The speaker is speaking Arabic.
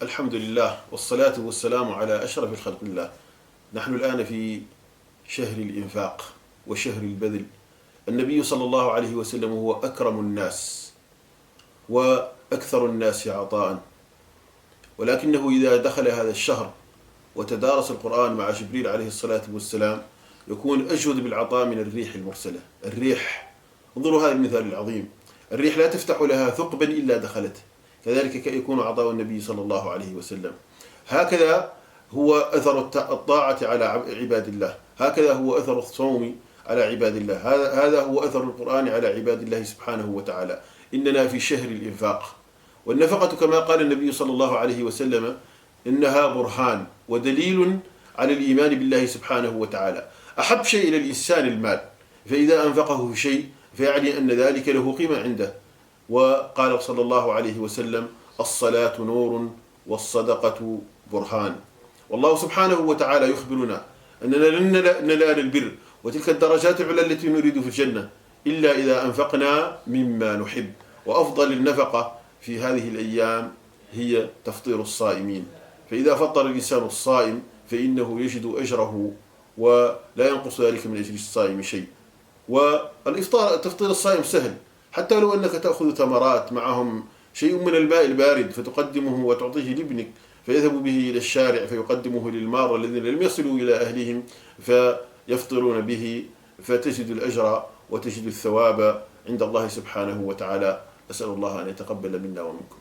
الحمد لله والصلاة والسلام على أشرف الخلق الله. نحن الآن في شهر الإنفاق وشهر البذل. النبي صلى الله عليه وسلم هو أكرم الناس وأكثر الناس عطاء، ولكنه إذا دخل هذا الشهر وتدارس القرآن مع جبريل عليه الصلاة والسلام يكون أجود بالعطاء من الريح المرسلة. الريح، انظروا هذا المثال العظيم، الريح لا تفتح لها ثقبا إلا دخلته، كذلك يكون عطاء النبي صلى الله عليه وسلم. هكذا هو أثر الطاعة على عباد الله، هكذا هو أثر الصوم على عباد الله، هذا هو أثر القرآن على عباد الله سبحانه وتعالى. إننا في شهر الإنفاق، والنفقة كما قال النبي صلى الله عليه وسلم إنها برهان ودليل على الإيمان بالله سبحانه وتعالى. أحب شيء إلى الإنسان المال، فإذا أنفقه في شيء فيعني أن ذلك له قيمة عنده. وقال صلى الله عليه وسلم: الصلاة نور والصدقة برهان. والله سبحانه وتعالى يخبرنا أننا لن ننال البر وتلك الدرجات العلى التي نريد في الجنة إلا إذا أنفقنا مما نحب. وأفضل النفقة في هذه الأيام هي تفطير الصائمين، فإذا فطر الإنسان الصائم فإنه يجد أجره ولا ينقص ذلك من أجر الصائم شيء. تفطير الصائم سهل، حتى لو أنك تأخذ تمرات معهم شيء من الماء البارد فتقدمه وتعطيه لابنك فيذهب به إلى الشارع فيقدمه للمارة الذين لم يصلوا إلى أهلهم فيفطرون به، فتجد الأجر وتجد الثواب عند الله سبحانه وتعالى. أسأل الله أن يتقبل منا ومنكم.